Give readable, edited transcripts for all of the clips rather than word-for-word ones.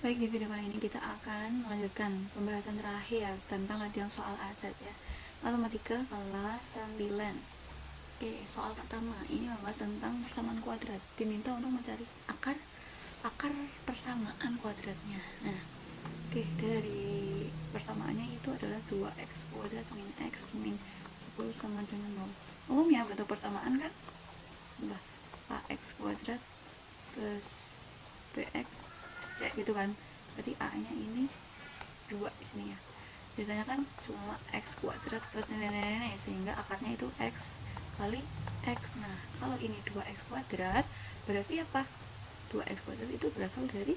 Baik, di video kali ini kita akan melanjutkan pembahasan terakhir tentang latihan soal asas ya. Matematika kelas 9. Oke, soal pertama ini membahas tentang persamaan kuadrat. Diminta untuk mencari akar persamaan kuadratnya. Nah, oke, dari persamaannya itu adalah 2x kuadrat min x min 10 sama dengan 0. Umumnya bentuk persamaan kan udah ax kuadrat plus bx plus c gitu kan, berarti a nya ini 2 di sini ya. Ditanyakan cuma x kuadrat plus nenek-nenek, sehingga akarnya itu x kali x. Nah, kalau ini 2x kuadrat berarti apa? 2x kuadrat itu berasal dari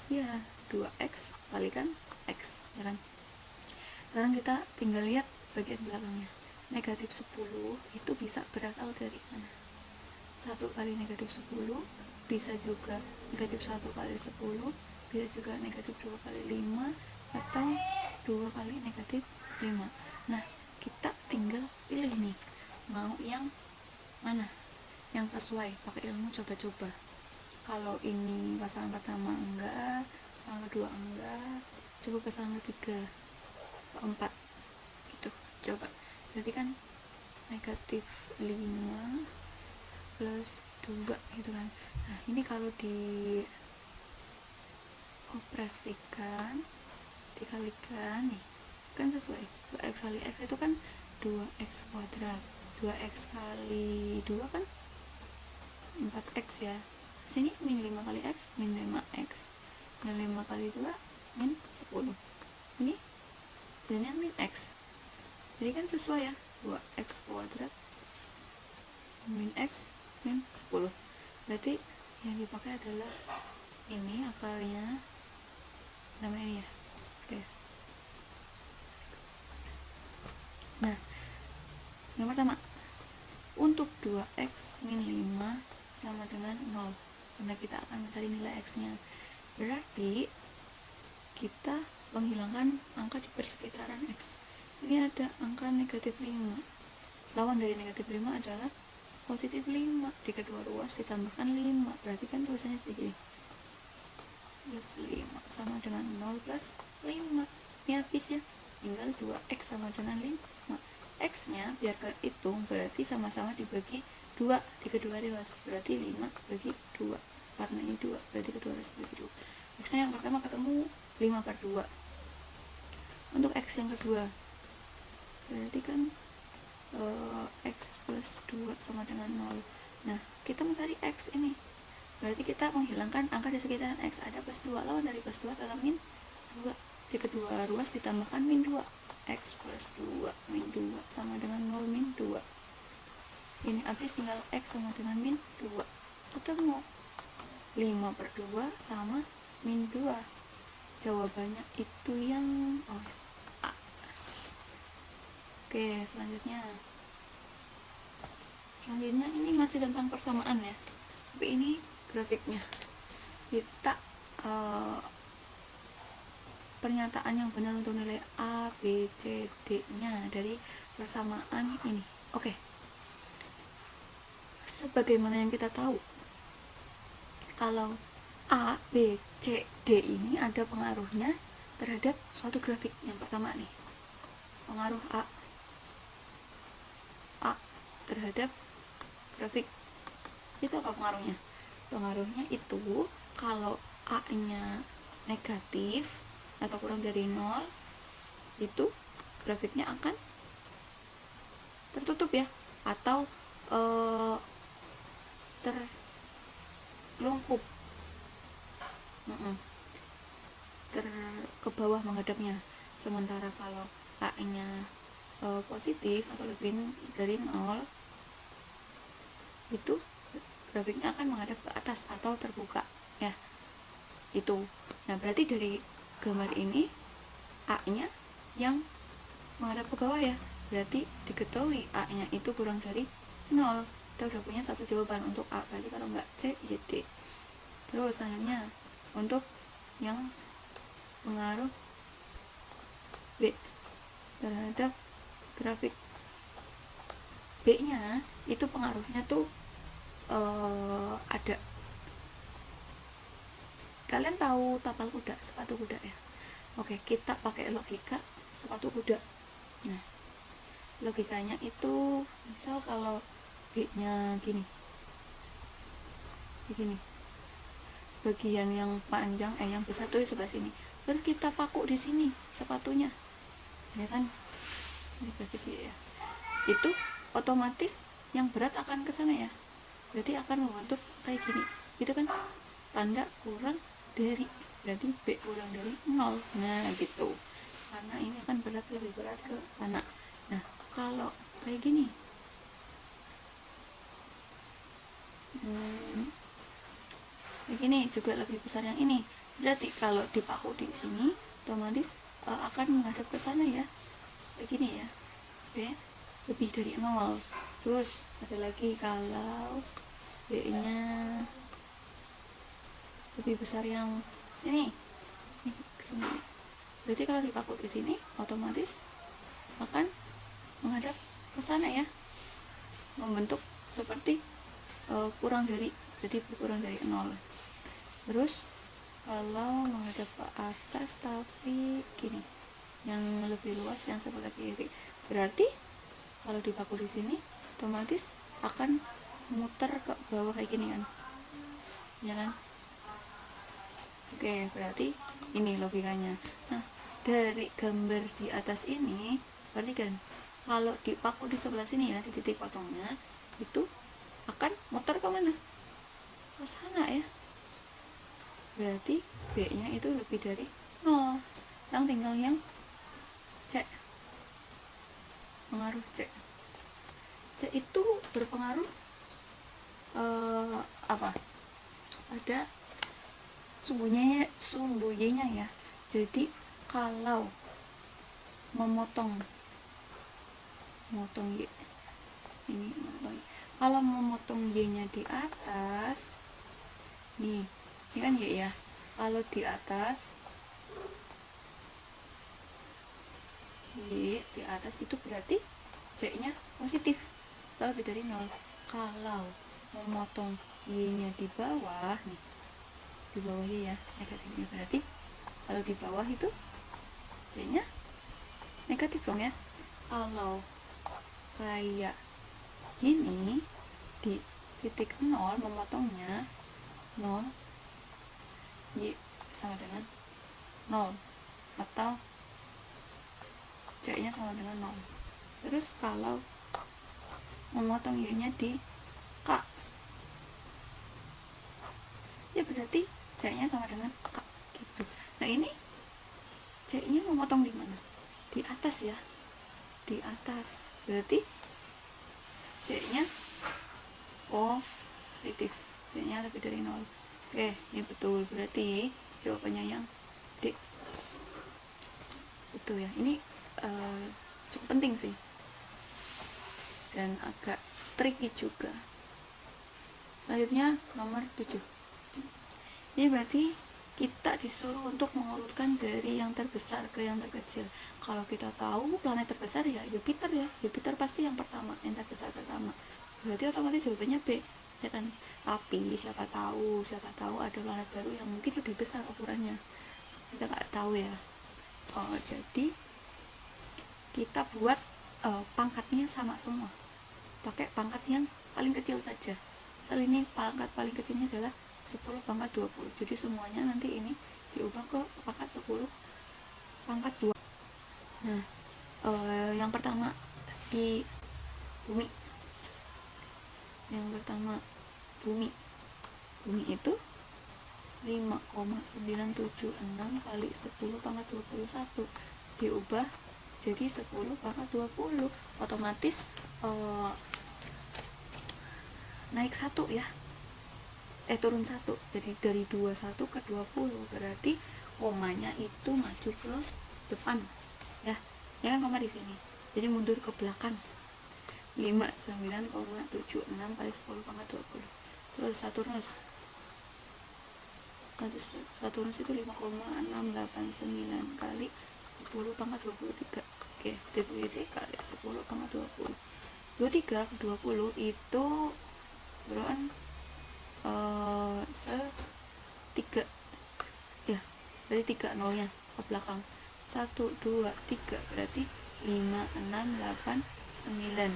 ya 2x kalikan x ya kan. Sekarang kita tinggal lihat bagian belakangnya. Negatif 10 itu bisa berasal dari mana? 1 kali negatif 10, bisa juga negatif 1 kali 10, bisa juga negatif 2 kali 5, atau 2 kali negatif 5. Nah, kita tinggal pilih nih, mau yang mana yang sesuai, pakai ilmu coba-coba. Kalau ini pasangan pertama enggak, pasangan kedua enggak, coba pasangan ketiga, keempat gitu, coba. Berarti kan negatif 5 plus 2 gitu kan. Nah, ini kalau dioperasikan, dikalikan nih, kan sesuai. 2x kali x itu kan 2x kuadrat. 2x kali 2 kan 4x ya. Sini min 5 kali x, min 5x. Min 5 kali 2, min 10. Ini jadinya min x. Jadi kan sesuai ya, 2x kuadrat min x min 10. Berarti yang dipakai adalah ini akarnya, namanya ini ya. Oke. Nah, yang pertama, untuk 2x min 5 sama dengan 0, karena kita akan mencari nilai x nya. Berarti kita menghilangkan angka di persekitaran x. Ini ada angka negatif 5. Lawan dari negatif 5 adalah positif 5. Di kedua ruas ditambahkan 5. Berarti kan tulisannya seperti ini, plus 5 sama dengan 0 plus 5. Ini habis ya, tinggal 2x sama dengan 5. X nya biar kehitung berarti sama-sama dibagi 2 di kedua ruas, berarti 5 bagi 2, karena ini 2 berarti kedua ruas bagi 2. X nya yang pertama ketemu 5/2. Untuk x yang kedua berarti kan x plus 2 sama dengan 0. Nah, kita mencari x ini, berarti kita menghilangkan angka di sekitaran x. Ada plus 2, lawan dari plus 2 adalah min 2. Di kedua ruas ditambahkan min 2. X plus 2 min 2 sama dengan 0 min 2. Ini habis, tinggal x sama dengan min 2. Ketemu 5/2 sama min 2. Jawabannya itu yang A. Oke, selanjutnya ini masih tentang persamaan ya, tapi ini grafiknya. Kita pernyataan yang benar untuk nilai A, B, C, D nya dari persamaan ini. Oke, sebagaimana yang kita tahu, kalau A, B, C, D ini ada pengaruhnya terhadap suatu grafik. Yang pertama nih, pengaruh A terhadap grafik. Itu apa pengaruhnya? Pengaruhnya itu kalau A nya negatif atau kurang dari 0, itu grafiknya akan tertutup ya, atau terlungkup, ke bawah menghadapnya. Sementara kalau A nya positif atau lebih dari 0, itu grafiknya akan menghadap ke atas atau terbuka ya, itu. Nah, berarti dari gambar ini A nya yang menghadap ke bawah ya, berarti diketahui A nya itu kurang dari 0. Kita udah punya satu jawaban untuk A, berarti kalau nggak C ya D. Terus selanjutnya untuk yang pengaruh B terhadap grafik. B nya itu pengaruhnya tuh ada kalian tahu tapal kuda, sepatu kuda ya. Oke, kita pakai logika sepatu kuda. Nah, logikanya itu misal kalau B-nya gini, begini, bagian yang panjang yang besar tuh di sebelah sini, terus kita paku di sini sepatunya, ya kan, ini berarti ya, itu otomatis yang berat akan ke sana ya, berarti akan membentuk kayak gini, itu kan tanda kurang dari, berarti B kurang dari 0. Nah gitu, karena ini akan berat, lebih berat ke sana. Nah kalau kayak gini, begini juga lebih besar yang ini, berarti kalau dipaku di sini otomatis akan menghadap ke sana ya, begini ya, B lebih dari 0. Terus ada lagi kalau B nya lebih besar yang sini, ini sini, berarti kalau dipaku di sini otomatis akan menghadap ke sana ya, membentuk seperti kurang dari, jadi kurang dari 0. Terus kalau menghadap ke atas tapi gini, yang lebih luas yang sebelah kiri, berarti kalau dipaku di sini otomatis akan muter ke bawah kayak gini kan, ya kan. Oke, berarti ini logikanya. Nah, dari gambar di atas ini berarti kan kalau dipaku di sebelah sini ya, di titik potongnya itu akan muter ke mana, ke sana ya, berarti B nya itu lebih dari 0. Sekarang tinggal yang C, pengaruh C. C itu berpengaruh apa, ada sumbu Y-nya ya. Jadi kalau memotong Y ini, kalau memotong Y-nya di atas nih, ini kan Y ya, kalau di atas Y di atas itu berarti C-nya positif, lebih dari 0. Kalau memotong Y-nya di bawah nih, di bawah Y ya, negatifnya, berarti kalau di bawah itu C-nya negatif dong ya. Kalau kayak gini di titik 0 memotongnya 0, Y sama dengan 0 atau C nya sama dengan 0. Terus kalau memotong Y nya di K, ya berarti C nya sama dengan K gitu. Nah ini C nya memotong di mana, di atas ya, di atas, berarti C nya positif, C nya lebih dari 0. Oke, ini betul, berarti jawabannya yang D. Itu ya, ini cukup penting sih dan agak tricky juga. Selanjutnya nomor 7. Ini berarti kita disuruh untuk mengurutkan dari yang terbesar ke yang terkecil. Kalau kita tahu planet terbesar ya Jupiter ya, Jupiter pasti yang pertama, yang terbesar pertama, berarti otomatis jawabannya B ya kan. Tapi siapa tahu ada planet baru yang mungkin lebih besar ukurannya, kita nggak tahu ya. Jadi kita buat pangkatnya sama semua, pakai pangkat yang paling kecil saja. Kali ini pangkat paling kecilnya adalah 10 pangkat 20, jadi semuanya nanti ini diubah ke pangkat 10 pangkat 2. Nah, yang pertama si bumi, yang pertama bumi itu 5,976 kali 10 pangkat 21 diubah jadi 10 pangkat 20, otomatis naik 1 ya, turun 1, jadi dari 21 ke 20, berarti komanya itu maju ke depan ya, kan koma di sini, jadi mundur ke belakang 59,76 kali 10 pangkat 20. Terus Saturnus itu 5,689 kali 10 pangkat 23. Oke, 23 kali 10 pangkat 20. 23 ke 20 itu berapa? 3 berarti 3 nolnya ke belakang. 1, 2, 3 berarti 5, 6, 8, 9.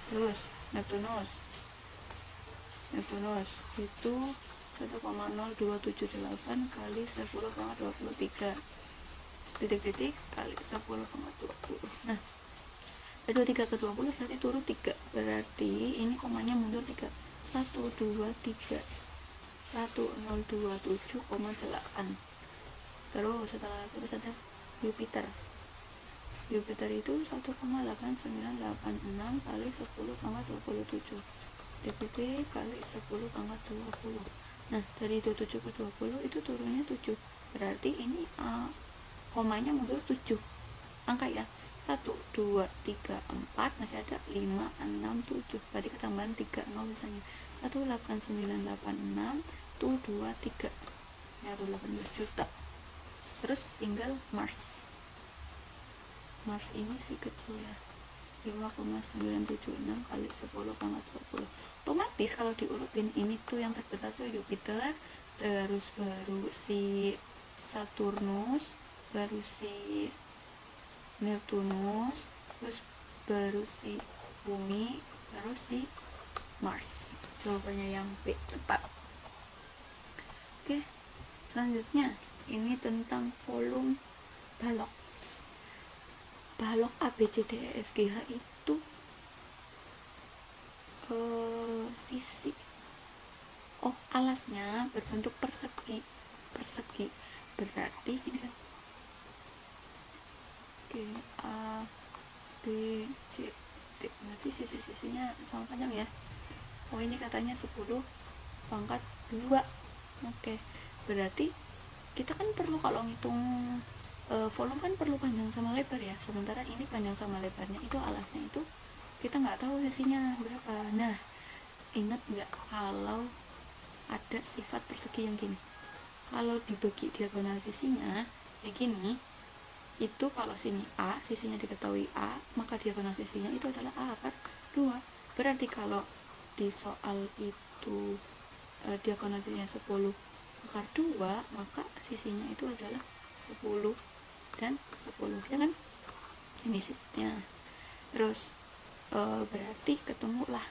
Terus Neptunus itu 1,0278 kali 10,23 titik-titik kali 10,20. Nah 23 ke 20 berarti turun 3, berarti ini komanya mundur 3. 1, 2, 3 1027,8. Terus setelah terus ada Jupiter itu 1,8986 kali 10,27 titik kali 10,20. Nah dari itu 7 ke 20 itu turunnya 7, berarti ini komanya mundur 7 angka ya. 1, 2, 3, 4 masih ada 5, 6, 7, berarti ketambahan 3 0 misalnya 18986 tuh 2, 3 ya tuh 18 juta. Terus tinggal Mars ini si kecil ya, 5,976 kali 10,20. Otomatis kalau diurutin ini tuh yang terbesar tuh Jupiter, terus baru si Saturnus, baru si Neptunus, terus baru si Bumi, terus si Mars. Jawabannya yang B tepat. Oke, selanjutnya ini tentang volume balok. Balok ABCDEFGH itu sisi alasnya berbentuk persegi, berarti ini kan A B C D, berarti sisi-sisinya sama panjang ya. Ini katanya 10 pangkat 2. Oke, berarti kita kan perlu kalau ngitung volume kan perlu panjang sama lebar ya, sementara ini panjang sama lebarnya itu alasnya itu kita nggak tahu sisinya berapa. Nah ingat nggak kalau ada sifat persegi yang gini, kalau dibagi diagonal sisinya kayak gini, itu kalau sini A, sisinya diketahui A, maka diagonal sisinya itu adalah A akar 2. Berarti kalau di soal itu diagonal sisinya 10 akar 2, maka sisinya itu adalah 10 dan 10 ya kan, ini sisinya. Terus berarti ketemulah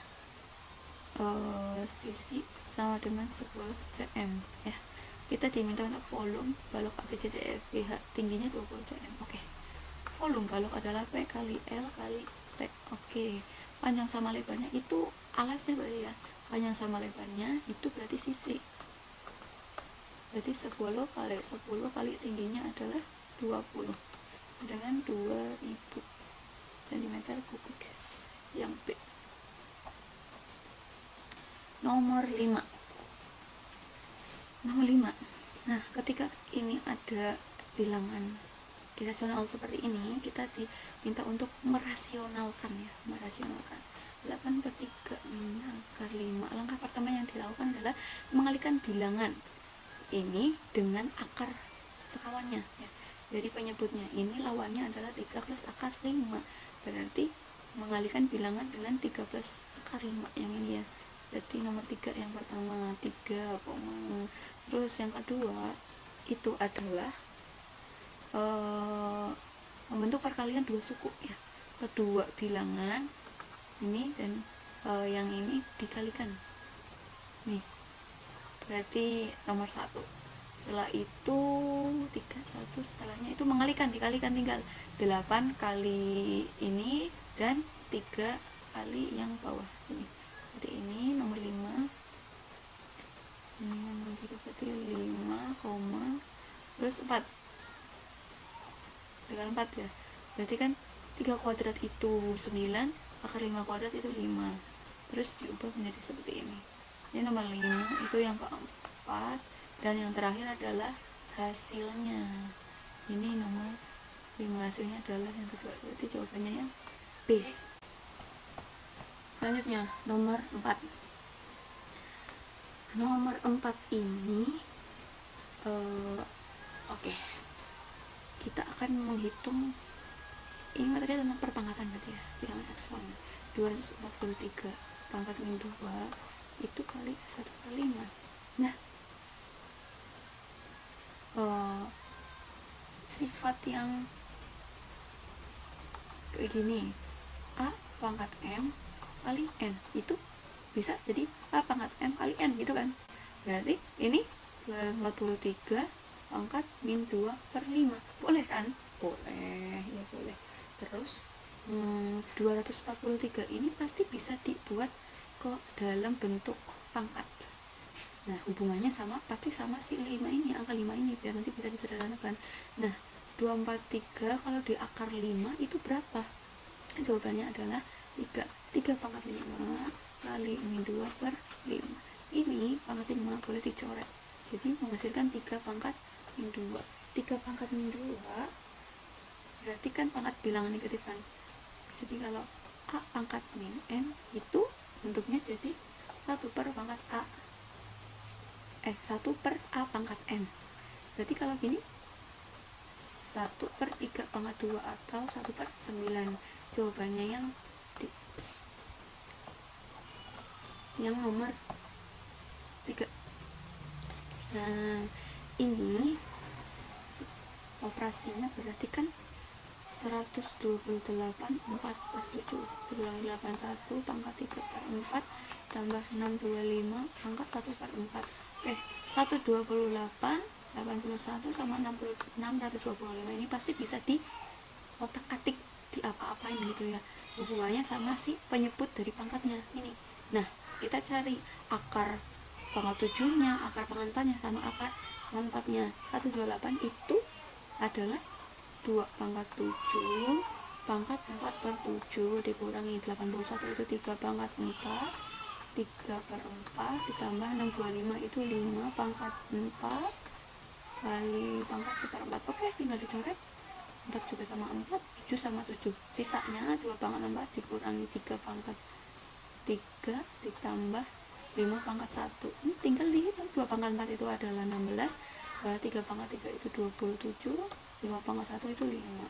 sisi sama dengan 10 cm ya. Kita diminta untuk volume balok ABCDEFGH tingginya 20 cm. Oke. Volume balok adalah P kali L kali T. Oke. Panjang sama lebarnya itu alasnya berarti ya. Panjang sama lebarnya itu berarti sisi. Berarti 10 kali 10 kali tingginya adalah 20 dengan 2000 cm kubik yang B. Nomor 5. Nah, ketika ini ada bilangan irasional seperti ini, kita diminta untuk merasionalkan ya, 8/3 akar 5. Langkah pertama yang dilakukan adalah mengalihkan bilangan ini dengan akar sekawannya ya. Dari penyebutnya ini lawannya adalah 13 akar 5. Berarti mengalihkan bilangan dengan 13 akar 5 yang ini ya. Berarti nomor 3 yang pertama 3, terus yang kedua itu adalah membentuk perkalian dua suku ya. Kedua bilangan ini dan yang ini dikalikan nih, berarti nomor 1. Setelah itu 31, setelahnya itu mengalihkan, dikalikan tinggal 8 kali ini dan 3 kali yang bawah ini. Berarti ini nomor 5, ini nomor 3, berarti 5, terus 4 dengan 4 ya. Berarti kan 3 kuadrat itu 9, akar 5 kuadrat itu 5. Terus diubah menjadi seperti ini. Ini nomor 5, itu yang keempat, dan yang terakhir adalah hasilnya. Ini nomor 5, hasilnya adalah yang kedua. Berarti jawabannya yang B. Selanjutnya nomor 4. Nomor 4 ini oke. Kita akan menghitung ini materi tentang perpangkatan berarti ya, bilangan eksponen 243 pangkat min 2 itu kali 1/5. Nah uh, sifat yang kayak gini, A pangkat M kali N, itu bisa jadi A pangkat M kali N gitu kan. Berarti ini 243 pangkat min 2 per 5. Boleh kan? Boleh, ya boleh. Terus 243 ini pasti bisa dibuat ke dalam bentuk pangkat. Nah, hubungannya pasti sama si 5 ini, angka 5 ini, biar nanti bisa disederhanakan. Nah, 243 kalau di akar 5 itu berapa? Jawabannya adalah 3 pangkat 5 kali min 2 per 5. Ini pangkat 5 boleh dicoret, jadi menghasilkan 3 pangkat min 2. 3 pangkat min 2 berarti kan pangkat bilangan negatif kan. Jadi kalau A pangkat min M itu bentuknya jadi 1 per pangkat A 1 per A pangkat M. Berarti kalau gini 1 per 3 pangkat 2 atau 1 per 9. Jawabannya yang nomor 3. Nah, ini operasinya berarti kan 128 4 per 7 dikurangi 81 pangkat 3 per 4 tambah 625 pangkat 1 per 4. 128 81 sama 625 ini pasti bisa di otak atik, di apa-apain gitu ya, hubungannya sama si penyebut dari pangkatnya ini. Nah, kita cari akar pangkat 7 nya, akar pangkat 4 nya sama akar pangkat 4 nya. 128 itu adalah 2 pangkat 7 pangkat 4 per 7 dikurangi 81 itu 3 pangkat 4 3 per 4 ditambah 625 itu 5 pangkat 4 kali pangkat 1 per 4. Oke, tinggal dicoret. 4 juga sama 4, 7 sama 7, sisanya 2 pangkat 4 dikurangi 3 pangkat 3 ditambah 5 pangkat 1. Ini tinggal dihitung, 2 pangkat 4 itu adalah 16, 3 pangkat 3 itu 27, 5 pangkat 1 itu 5.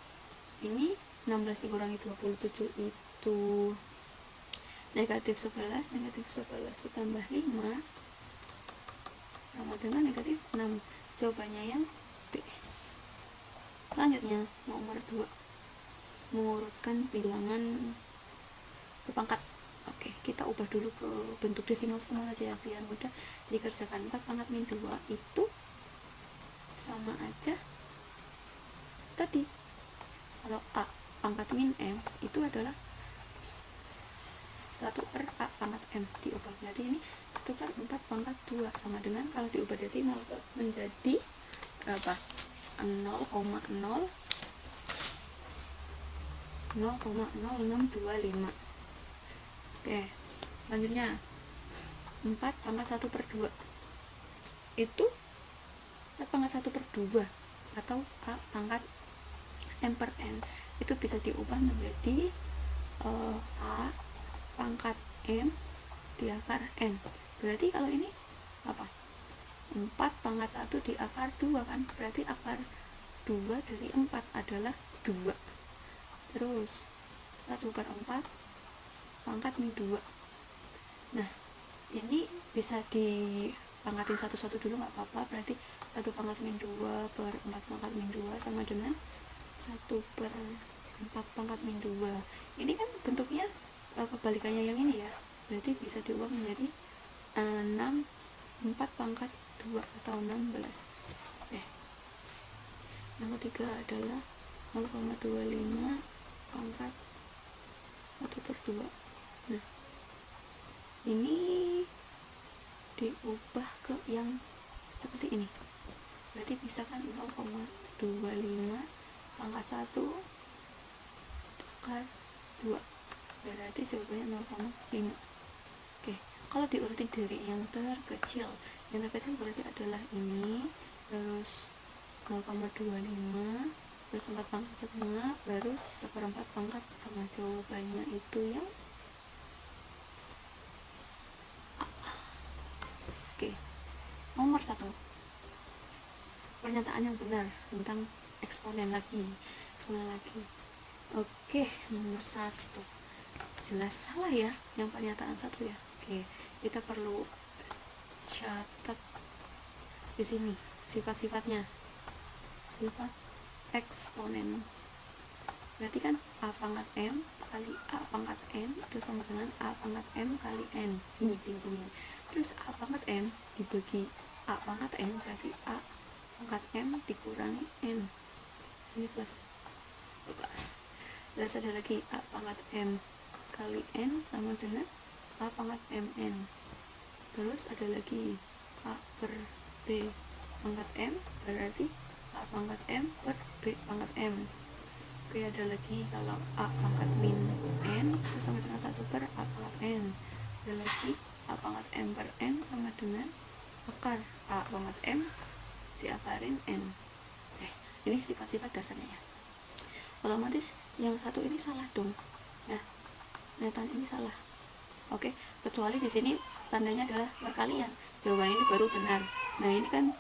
Ini 16 dikurangi 27 itu negatif 11, negatif 11 ditambah 5 sama dengan negatif 6. Jawabannya yang B. Selanjutnya nomor 2, mengurutkan bilangan ke pangkat. Oke, kita ubah dulu ke bentuk desimal semua aja ya biar mudah dikerjakan. 4 pangkat min 2 itu sama aja tadi, kalau A pangkat min M itu adalah 1 per A pangkat M diubah, berarti ini 1 per 4 pangkat 2 sama dengan kalau diubah desimal menjadi berapa? 0,0625. Oke, selanjutnya 4 pangkat 1 per 2 itu 4 pangkat 1 per 2 atau A pangkat M per N itu bisa diubah menjadi A pangkat M di akar N. Berarti kalau ini apa? 4 pangkat 1 di akar 2 kan, berarti akar 2 dari 4 adalah 2. Terus 1 per 4 pangkat min 2. Nah, ini bisa dipangkatin satu-satu dulu nggak apa-apa, berarti 1 pangkat min 2 per 4 pangkat min 2 sama dengan 1 per 4 pangkat min 2. Ini kan bentuknya kebalikannya yang ini ya, berarti bisa diubah menjadi 4 pangkat 2 atau 16. Yang ketiga adalah 0,25 pangkat 1 per 2. Nah, ini diubah ke yang seperti ini, berarti bisa kan 0,25 pangkat 1 akar 2, berarti jawabannya 0,5. Oke, kalau diurutin dari yang terkecil berarti adalah ini, terus 0,25, terus 4 pangkat setengah, baru 1/4 pangkat setengah. Jawabannya itu yang A. Oke, nomor 1, pernyataan yang benar tentang eksponen lagi. Oke, nomor 1 jelas salah ya, yang pernyataan 1 ya. Oke, kita perlu catat di sini sifat-sifatnya. sifat eksponen. Berarti kan A pangkat M kali A pangkat N itu sama dengan A pangkat M kali N. Ini tingginya. Terus A pangkat M dibagi A pangkat N berarti A pangkat M dikurangi N. Ini plus. Coba. Terus ada lagi A pangkat M kali N sama dengan A pangkat MN. Terus ada lagi A per B pangkat M berarti A pangkat M per B pangkat M. Oke, ada lagi kalau A pangkat min N itu sama dengan 1 per A pangkat N. Ada lagi A pangkat M per N sama dengan akar A pangkat M diakarin N. Ini sifat-sifat dasarnya ya. Otomatis yang satu ini salah dong. Nah, pernyataan ini salah. Oke, kecuali di sini tandanya adalah perkalian. Jawaban ini baru benar. Nah, ini kan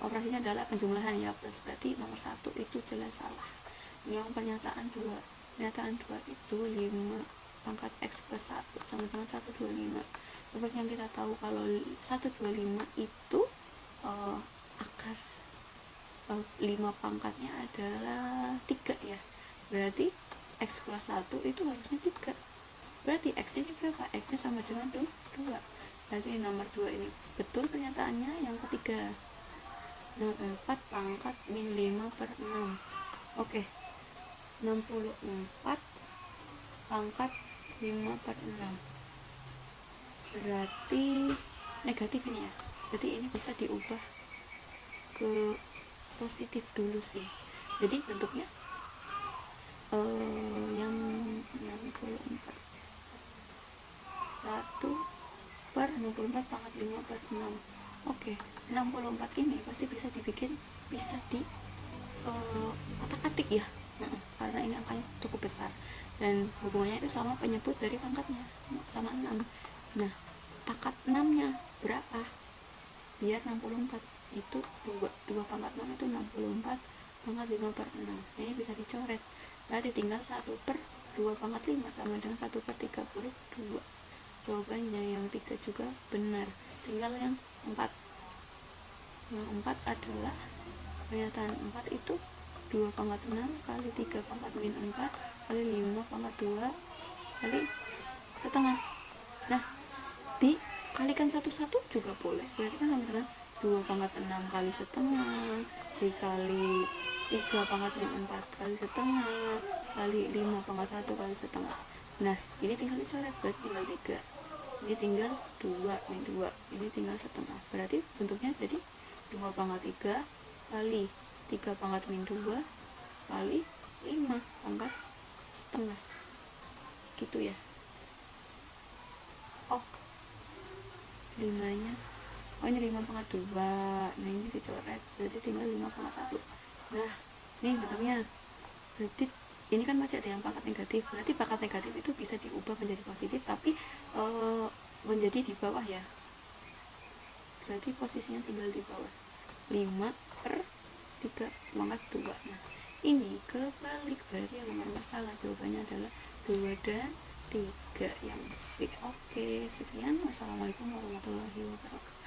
operasinya adalah penjumlahan ya, plus berarti nomor 1 itu jelas salah. Yang pernyataan 2 itu 5 pangkat X plus 1 sama dengan 125. Seperti yang kita tahu kalau 125 itu akar 5 pangkatnya adalah 3 ya. Berarti X plus 1 itu harusnya 3. Berarti X ini berapa? X nya sama dengan 2. Berarti nomor 2 ini betul pernyataannya. Yang ketiga, 64 pangkat min 5 per 6. Oke, 64 pangkat 5 per 6 berarti negatif ini ya. Berarti ini bisa diubah ke positif dulu sih. Jadi bentuknya yang 64 1 per 64 pangkat 5 per 6. Oke, 64 ini pasti bisa dibikin, bisa di otak-atik ya. Karena ini angkanya cukup besar dan hubungannya itu sama penyebut dari pangkatnya sama 6. Nah, pangkat 6 nya berapa biar 64? Itu 2 pangkat 6 itu 64 pangkat 5 per 6. Ini bisa dicoret. Berarti tinggal 1 per 2 pangkat 5 sama dengan 1 per 32. Jawabannya yang 3 juga benar. Tinggal yang 4. Yang 4 adalah pernyataan 4 itu 2 pangkat 6 kali 3 pangkat min 4 kali 5 pangkat 2 kali setengah. Nah, dikalikan satu-satu juga boleh. Berarti kan sama dengan 2 pangkat 6 kali setengah dikali 3 pangkat min 4 kali setengah kali 5 pangkat 1 kali setengah. Nah, ini tinggal dicoret, berarti tinggal 3. Ini tinggal 2 min 2. Ini tinggal setengah. Berarti bentuknya jadi 2 pangkat 3 kali 3 pangkat min 2 kali 5 pangkat setengah. Gitu ya. Oh, 5 nya. Oh, ini 5 pangkat 2. Nah, ini dicoret. Berarti tinggal 5 pangkat 1. Nah, ini bentuknya. Berarti ini kan masih ada yang pangkat negatif. Berarti pangkat negatif itu bisa diubah menjadi positif, tapi menjadi di bawah ya. Berarti posisinya tinggal di bawah. 5 per 3 pangkat 2. Nah, ini kebalik, berarti yang nomor salah. Jawabannya adalah 2 dan 3 yang B. Oke, sekian. Wassalamualaikum warahmatullahi wabarakatuh.